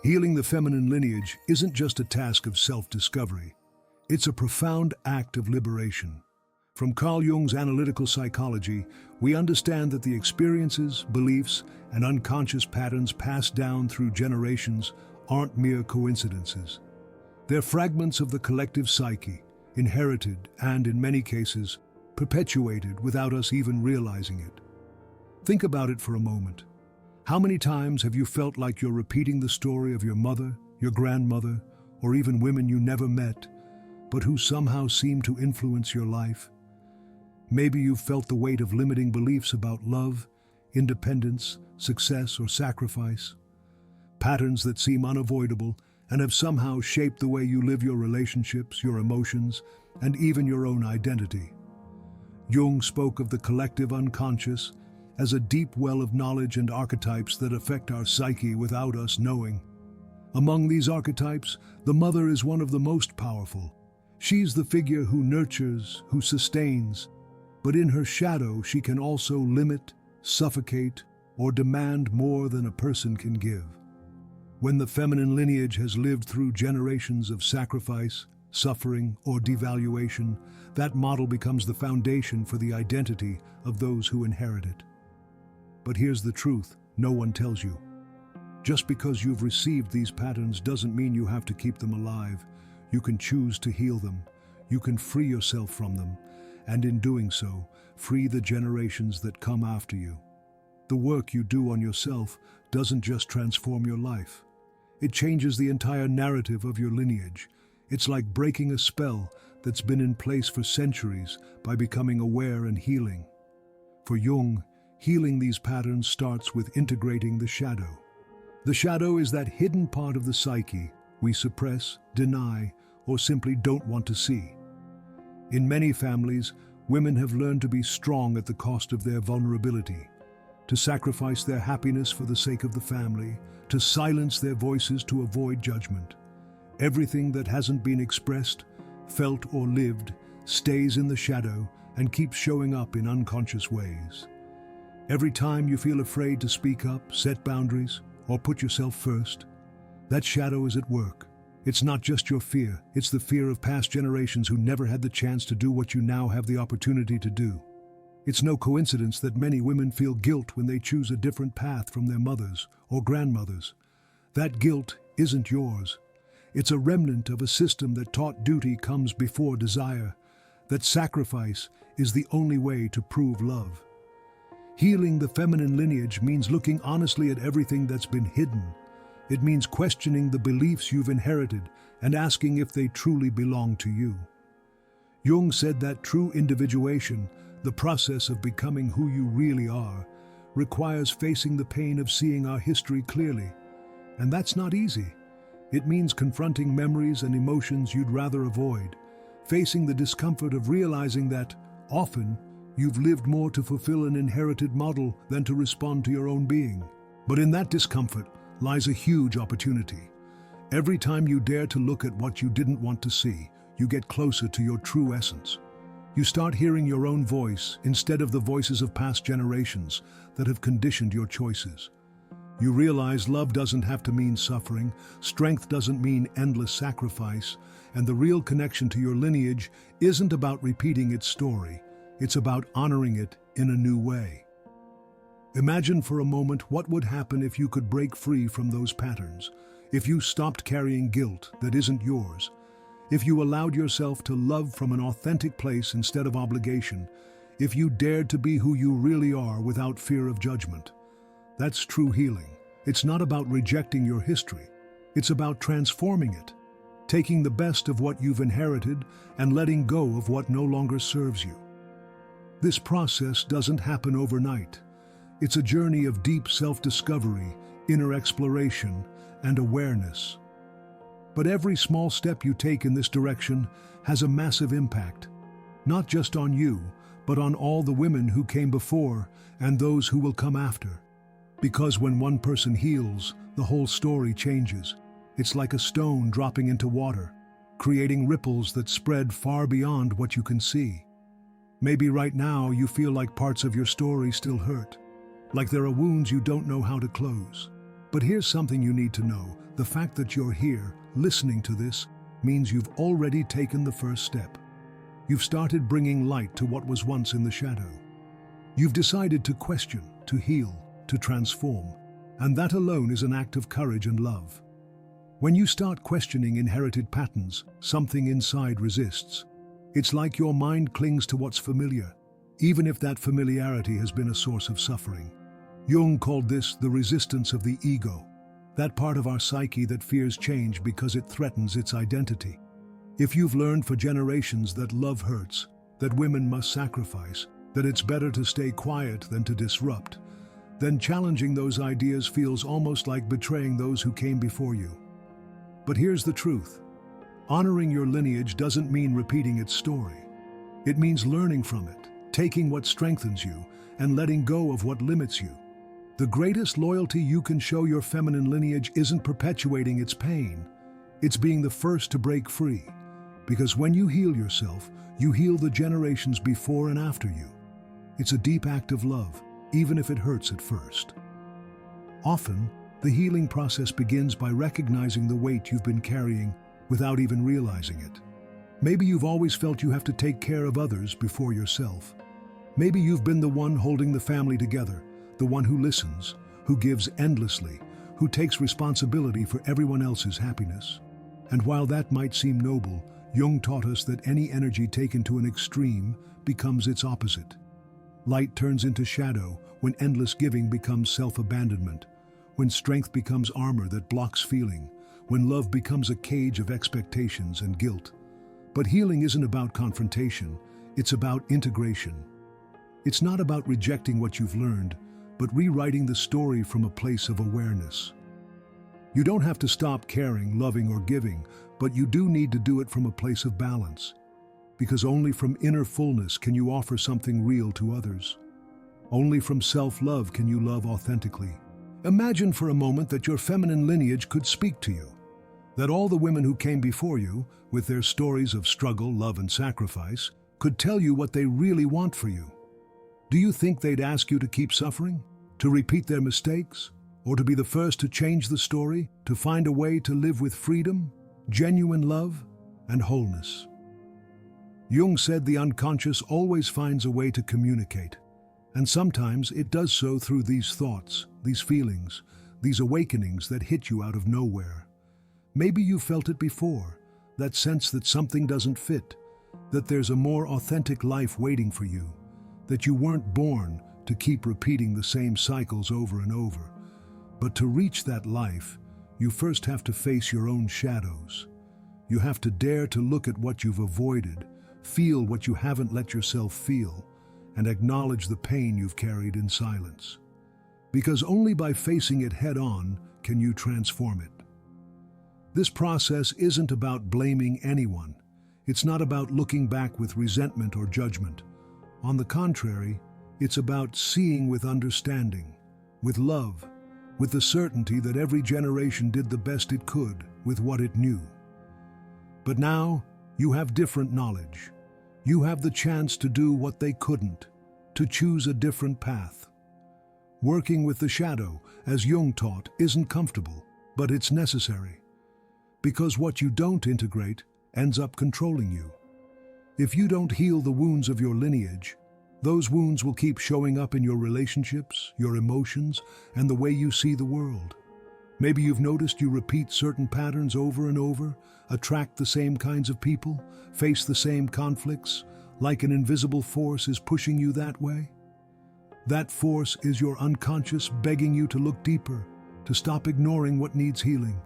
Healing the feminine lineage isn't just a task of self-discovery. It's a profound act of liberation. From Carl Jung's analytical psychology, we understand that the experiences, beliefs, and unconscious patterns passed down through generations aren't mere coincidences. They're fragments of the collective psyche, inherited and, in many cases, perpetuated without us even realizing it. Think about it for a moment. How many times have you felt like you're repeating the story of your mother, your grandmother, or even women you never met, but who somehow seem to influence your life? Maybe you've felt the weight of limiting beliefs about love, independence, success, or sacrifice. Patterns that seem unavoidable and have somehow shaped the way you live your relationships, your emotions, and even your own identity. Jung spoke of the collective unconscious as a deep well of knowledge and archetypes that affect our psyche without us knowing. Among these archetypes, the mother is one of the most powerful. She's the figure who nurtures, who sustains, but in her shadow she can also limit, suffocate, or demand more than a person can give. When the feminine lineage has lived through generations of sacrifice, suffering, or devaluation, that model becomes the foundation for the identity of those who inherit it. But here's the truth no one tells you. Just because you've received these patterns doesn't mean you have to keep them alive. You can choose to heal them. You can free yourself from them, and in doing so, free the generations that come after you. The work you do on yourself doesn't just transform your life. It changes the entire narrative of your lineage. It's like breaking a spell that's been in place for centuries by becoming aware and healing. For Jung, healing these patterns starts with integrating the shadow. The shadow is that hidden part of the psyche we suppress, deny, or simply don't want to see. In many families, women have learned to be strong at the cost of their vulnerability, to sacrifice their happiness for the sake of the family, to silence their voices to avoid judgment. Everything that hasn't been expressed, felt, or lived stays in the shadow and keeps showing up in unconscious ways. Every time you feel afraid to speak up, set boundaries, or put yourself first, that shadow is at work. It's not just your fear, it's the fear of past generations who never had the chance to do what you now have the opportunity to do. It's no coincidence that many women feel guilt when they choose a different path from their mothers or grandmothers. That guilt isn't yours. It's a remnant of a system that taught duty comes before desire, that sacrifice is the only way to prove love. Healing the feminine lineage means looking honestly at everything that's been hidden. It means questioning the beliefs you've inherited and asking if they truly belong to you. Jung said that true individuation, the process of becoming who you really are, requires facing the pain of seeing our history clearly. And that's not easy. It means confronting memories and emotions you'd rather avoid, facing the discomfort of realizing that, often, you've lived more to fulfill an inherited model than to respond to your own being. But in that discomfort lies a huge opportunity. Every time you dare to look at what you didn't want to see, you get closer to your true essence. You start hearing your own voice instead of the voices of past generations that have conditioned your choices. You realize love doesn't have to mean suffering, strength doesn't mean endless sacrifice, and the real connection to your lineage isn't about repeating its story, it's about honoring it in a new way. Imagine for a moment what would happen if you could break free from those patterns, if you stopped carrying guilt that isn't yours, if you allowed yourself to love from an authentic place instead of obligation, if you dared to be who you really are without fear of judgment. That's true healing. It's not about rejecting your history. It's about transforming it, taking the best of what you've inherited and letting go of what no longer serves you. This process doesn't happen overnight. It's a journey of deep self-discovery, inner exploration, and awareness. But every small step you take in this direction has a massive impact, not just on you, but on all the women who came before and those who will come after. Because when one person heals, the whole story changes. It's like a stone dropping into water, creating ripples that spread far beyond what you can see. Maybe right now you feel like parts of your story still hurt, like there are wounds you don't know how to close. But here's something you need to know. The fact that you're here, listening to this, means you've already taken the first step. You've started bringing light to what was once in the shadow. You've decided to question, to heal, to transform, and that alone is an act of courage and love. When you start questioning inherited patterns, something inside resists. It's like your mind clings to what's familiar, even if that familiarity has been a source of suffering. Jung called this the resistance of the ego, that part of our psyche that fears change because it threatens its identity. If you've learned for generations that love hurts, that women must sacrifice, that it's better to stay quiet than to disrupt, then challenging those ideas feels almost like betraying those who came before you. But here's the truth. Honoring your lineage doesn't mean repeating its story. It means learning from it, taking what strengthens you, and letting go of what limits you. The greatest loyalty you can show your feminine lineage isn't perpetuating its pain. It's being the first to break free. Because when you heal yourself, you heal the generations before and after you. It's a deep act of love, even if it hurts at first. Often, the healing process begins by recognizing the weight you've been carrying without even realizing it. Maybe you've always felt you have to take care of others before yourself. Maybe you've been the one holding the family together, the one who listens, who gives endlessly, who takes responsibility for everyone else's happiness. And while that might seem noble, Jung taught us that any energy taken to an extreme becomes its opposite. Light turns into shadow when endless giving becomes self-abandonment, when strength becomes armor that blocks feeling, when love becomes a cage of expectations and guilt. But healing isn't about confrontation, it's about integration. It's not about rejecting what you've learned, but rewriting the story from a place of awareness. You don't have to stop caring, loving, or giving, but you do need to do it from a place of balance. Because only from inner fullness can you offer something real to others. Only from self-love can you love authentically. Imagine for a moment that your feminine lineage could speak to you. That all the women who came before you, with their stories of struggle, love, and sacrifice, could tell you what they really want for you. Do you think they'd ask you to keep suffering? To repeat their mistakes? Or to be the first to change the story? To find a way to live with freedom, genuine love, and wholeness? Jung said the unconscious always finds a way to communicate. And sometimes it does so through these thoughts, these feelings, these awakenings that hit you out of nowhere. Maybe you felt it before, that sense that something doesn't fit, that there's a more authentic life waiting for you, that you weren't born to keep repeating the same cycles over and over. But to reach that life, you first have to face your own shadows. You have to dare to look at what you've avoided, feel what you haven't let yourself feel, and acknowledge the pain you've carried in silence. Because only by facing it head-on can you transform it. This process isn't about blaming anyone. It's not about looking back with resentment or judgment. On the contrary, it's about seeing with understanding, with love, with the certainty that every generation did the best it could with what it knew. But now, you have different knowledge. You have the chance to do what they couldn't, to choose a different path. Working with the shadow, as Jung taught, isn't comfortable, but it's necessary. Because what you don't integrate ends up controlling you. If you don't heal the wounds of your lineage, those wounds will keep showing up in your relationships, your emotions, and the way you see the world. Maybe you've noticed you repeat certain patterns over and over, attract the same kinds of people, face the same conflicts, like an invisible force is pushing you that way. That force is your unconscious begging you to look deeper, to stop ignoring what needs healing.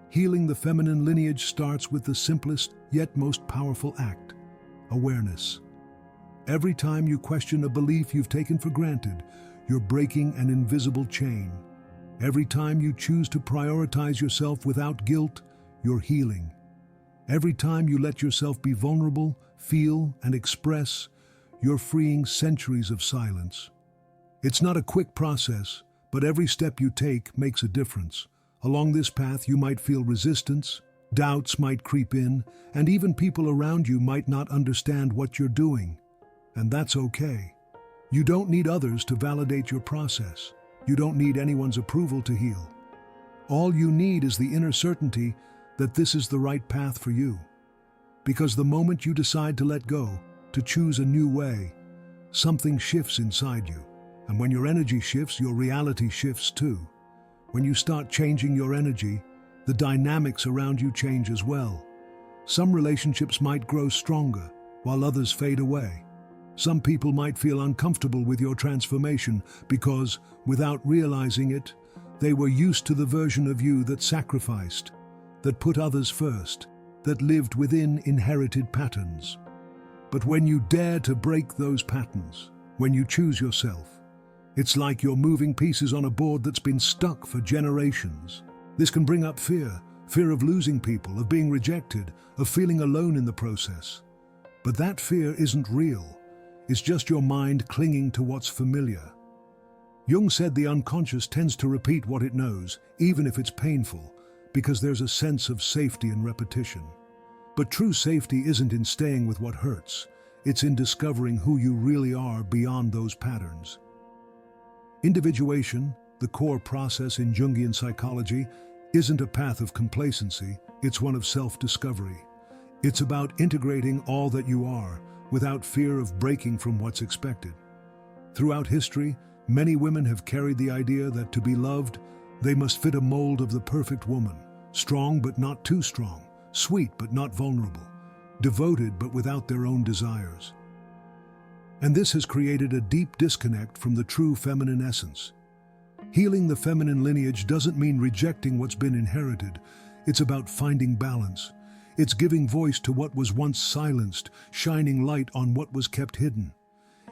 Healing the feminine lineage starts with the simplest yet most powerful act: awareness. Every time you question a belief you've taken for granted, you're breaking an invisible chain. Every time you choose to prioritize yourself without guilt, you're healing. Every time you let yourself be vulnerable, feel, and express, you're freeing centuries of silence. It's not a quick process, but every step you take makes a difference. Along this path, you might feel resistance, doubts might creep in, and even people around you might not understand what you're doing. And that's okay. You don't need others to validate your process. You don't need anyone's approval to heal. All you need is the inner certainty that this is the right path for you. Because the moment you decide to let go, to choose a new way, something shifts inside you. And when your energy shifts, your reality shifts too. When you start changing your energy, the dynamics around you change as well. Some relationships might grow stronger, while others fade away. Some people might feel uncomfortable with your transformation because, without realizing it, they were used to the version of you that sacrificed, that put others first, that lived within inherited patterns. But when you dare to break those patterns, when you choose yourself, it's like you're moving pieces on a board that's been stuck for generations. This can bring up fear of losing people, of being rejected, of feeling alone in the process. But that fear isn't real. It's just your mind clinging to what's familiar. Jung said the unconscious tends to repeat what it knows, even if it's painful, because there's a sense of safety and repetition. But true safety isn't in staying with what hurts. It's in discovering who you really are beyond those patterns. Individuation, the core process in Jungian psychology, isn't a path of complacency, it's one of self-discovery. It's about integrating all that you are, without fear of breaking from what's expected. Throughout history, many women have carried the idea that to be loved, they must fit a mold of the perfect woman, strong but not too strong, sweet but not vulnerable, devoted but without their own desires. And this has created a deep disconnect from the true feminine essence. Healing the feminine lineage doesn't mean rejecting what's been inherited. It's about finding balance. It's giving voice to what was once silenced, shining light on what was kept hidden.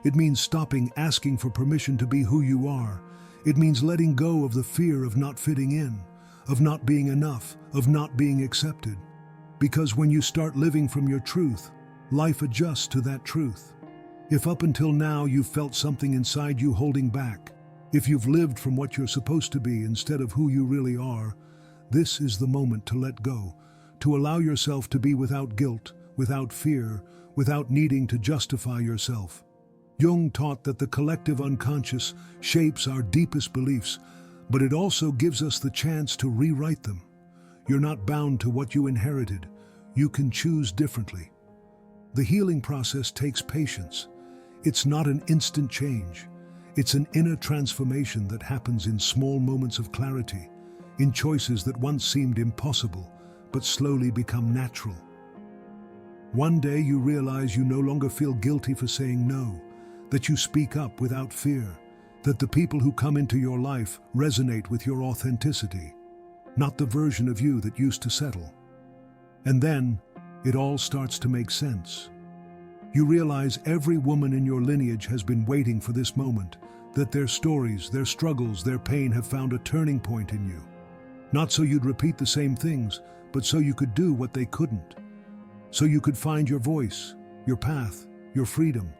It means stopping asking for permission to be who you are. It means letting go of the fear of not fitting in, of not being enough, of not being accepted. Because when you start living from your truth, life adjusts to that truth. If up until now you've felt something inside you holding back, if you've lived from what you're supposed to be instead of who you really are, this is the moment to let go, to allow yourself to be without guilt, without fear, without needing to justify yourself. Jung taught that the collective unconscious shapes our deepest beliefs, but it also gives us the chance to rewrite them. You're not bound to what you inherited. You can choose differently. The healing process takes patience. It's not an instant change. It's an inner transformation that happens in small moments of clarity, in choices that once seemed impossible, but slowly become natural. One day you realize you no longer feel guilty for saying no, that you speak up without fear, that the people who come into your life resonate with your authenticity, not the version of you that used to settle. And then, it all starts to make sense. You realize every woman in your lineage has been waiting for this moment, that their stories, their struggles, their pain have found a turning point in you. Not so you'd repeat the same things, but so you could do what they couldn't. So you could find your voice, your path, your freedom.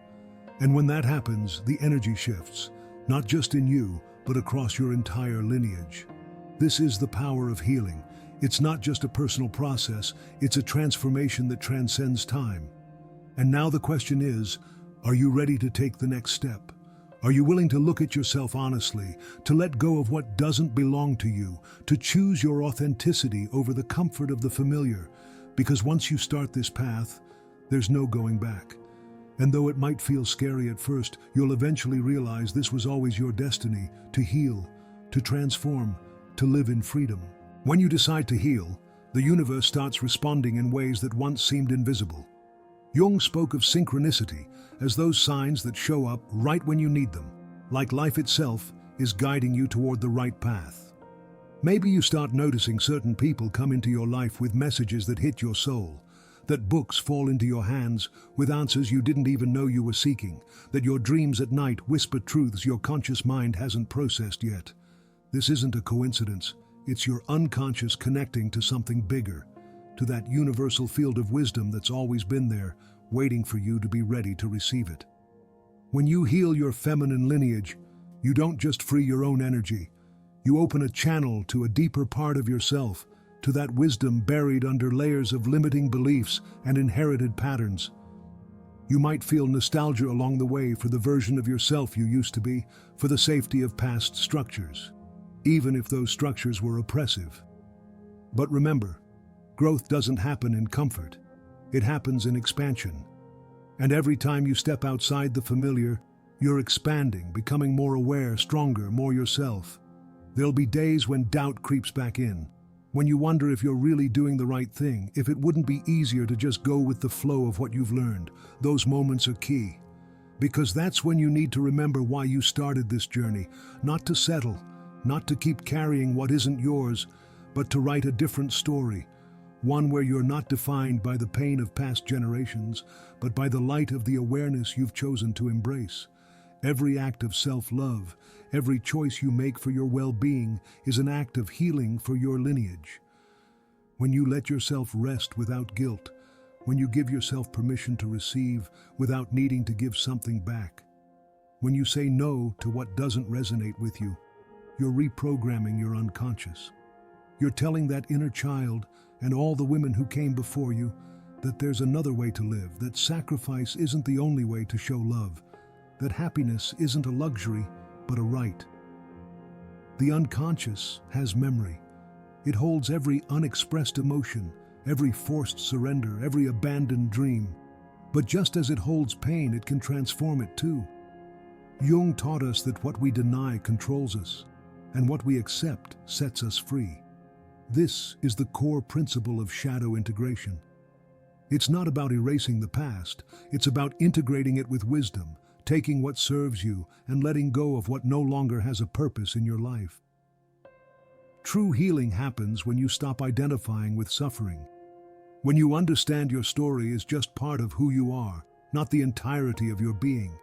And when that happens, the energy shifts, not just in you, but across your entire lineage. This is the power of healing. It's not just a personal process, it's a transformation that transcends time. And now the question is, are you ready to take the next step? Are you willing to look at yourself honestly, to let go of what doesn't belong to you, to choose your authenticity over the comfort of the familiar? Because once you start this path, there's no going back. And though it might feel scary at first, you'll eventually realize this was always your destiny, to heal, to transform, to live in freedom. When you decide to heal, the universe starts responding in ways that once seemed invisible. Jung spoke of synchronicity as those signs that show up right when you need them, like life itself is guiding you toward the right path. Maybe you start noticing certain people come into your life with messages that hit your soul, that books fall into your hands with answers you didn't even know you were seeking, that your dreams at night whisper truths your conscious mind hasn't processed yet. This isn't a coincidence. It's your unconscious connecting to something bigger, to that universal field of wisdom that's always been there, waiting for you to be ready to receive it. When you heal your feminine lineage, you don't just free your own energy. You open a channel to a deeper part of yourself, to that wisdom buried under layers of limiting beliefs and inherited patterns. You might feel nostalgia along the way for the version of yourself you used to be, for the safety of past structures. even if those structures were oppressive. But remember, growth doesn't happen in comfort. It happens in expansion. And every time you step outside the familiar, you're expanding, becoming more aware, stronger, more yourself. There'll be days when doubt creeps back in, when you wonder if you're really doing the right thing, if it wouldn't be easier to just go with the flow of what you've learned. Those moments are key, because that's when you need to remember why you started this journey, not to settle, not to keep carrying what isn't yours, but to write a different story, one where you're not defined by the pain of past generations, but by the light of the awareness you've chosen to embrace. Every act of self-love, every choice you make for your well-being is an act of healing for your lineage. When you let yourself rest without guilt, when you give yourself permission to receive without needing to give something back, when you say no to what doesn't resonate with you, you're reprogramming your unconscious. You're telling that inner child and all the women who came before you that there's another way to live, that sacrifice isn't the only way to show love, that happiness isn't a luxury, but a right. The unconscious has memory. It holds every unexpressed emotion, every forced surrender, every abandoned dream. But just as it holds pain, it can transform it too. Jung taught us that what we deny controls us, and what we accept sets us free. This is the core principle of shadow integration. It's not about erasing the past, it's about integrating it with wisdom, taking what serves you and letting go of what no longer has a purpose in your life. True healing happens when you stop identifying with suffering. When you understand your story is just part of who you are, not the entirety of your being.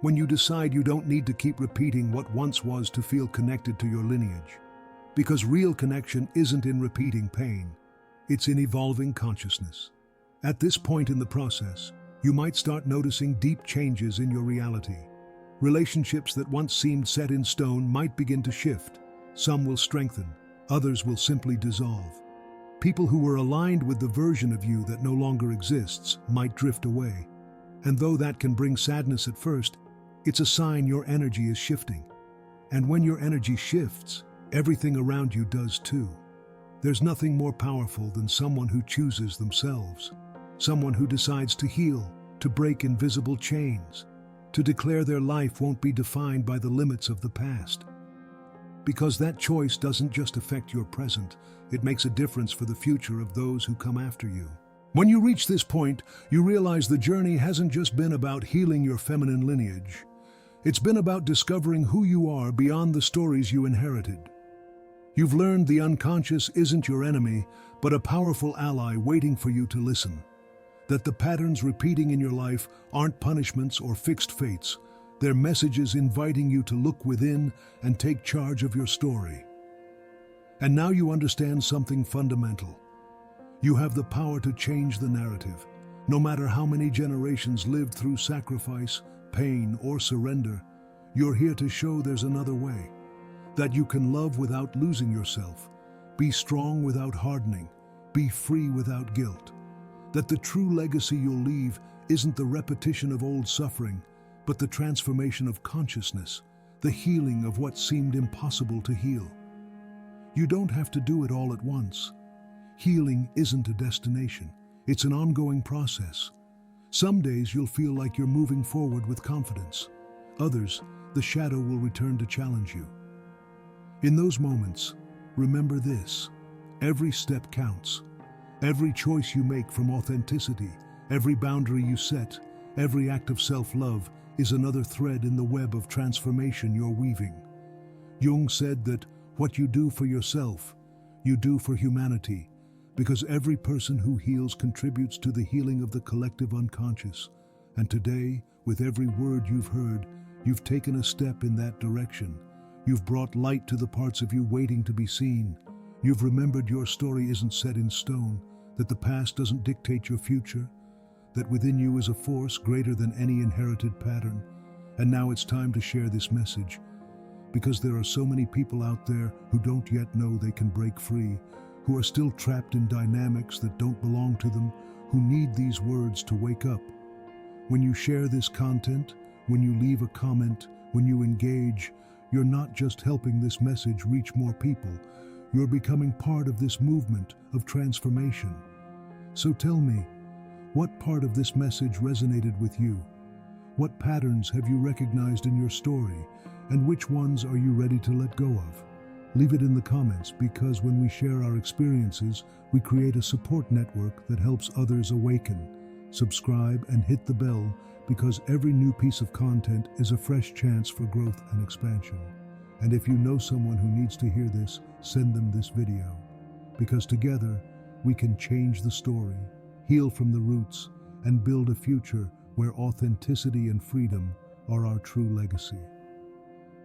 When you decide you don't need to keep repeating what once was to feel connected to your lineage. Because real connection isn't in repeating pain, it's in evolving consciousness. At this point in the process, you might start noticing deep changes in your reality. Relationships that once seemed set in stone might begin to shift. Some will strengthen, others will simply dissolve. People who were aligned with the version of you that no longer exists might drift away. And though that can bring sadness at first, it's a sign your energy is shifting. And when your energy shifts, everything around you does too. There's nothing more powerful than someone who chooses themselves. Someone who decides to heal, to break invisible chains, to declare their life won't be defined by the limits of the past. Because that choice doesn't just affect your present, it makes a difference for the future of those who come after you. When you reach this point, you realize the journey hasn't just been about healing your feminine lineage. It's been about discovering who you are beyond the stories you inherited. You've learned the unconscious isn't your enemy, but a powerful ally waiting for you to listen. That the patterns repeating in your life aren't punishments or fixed fates. They're messages inviting you to look within and take charge of your story. And now you understand something fundamental. You have the power to change the narrative. No matter how many generations lived through sacrifice, pain, or surrender, you're here to show there's another way. That you can love without losing yourself, be strong without hardening, be free without guilt. That the true legacy you'll leave isn't the repetition of old suffering, but the transformation of consciousness, the healing of what seemed impossible to heal. You don't have to do it all at once. Healing isn't a destination, it's an ongoing process. Some days you'll feel like you're moving forward with confidence. Others, the shadow will return to challenge you. In those moments, remember this: every step counts. Every choice you make from authenticity, every boundary you set, every act of self-love is another thread in the web of transformation you're weaving. Jung said that what you do for yourself, you do for humanity, because every person who heals contributes to the healing of the collective unconscious. And today, with every word you've heard, you've taken a step in that direction. You've brought light to the parts of you waiting to be seen. You've remembered your story isn't set in stone, that the past doesn't dictate your future, that within you is a force greater than any inherited pattern. And now it's time to share this message, because there are so many people out there who don't yet know they can break free, who are still trapped in dynamics that don't belong to them, who need these words to wake up. When you share this content, when you leave a comment, when you engage, You're not just helping this message reach more people, you're becoming part of this movement of transformation. So tell me, what part of this message resonated with you? What patterns have you recognized in your story, and which ones are you ready to let go of? Leave it in the comments, because when we share our experiences, we create a support network that helps others awaken. Subscribe and hit the bell, because every new piece of content is a fresh chance for growth and expansion. And if you know someone who needs to hear this, send them this video. Because together, we can change the story, heal from the roots, and build a future where authenticity and freedom are our true legacy.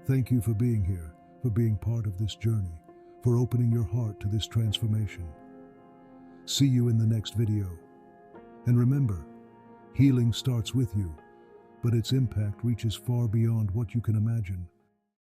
Thank you for being here, for being part of this journey, for opening your heart to this transformation. See you in the next video. And remember, healing starts with you, but its impact reaches far beyond what you can imagine.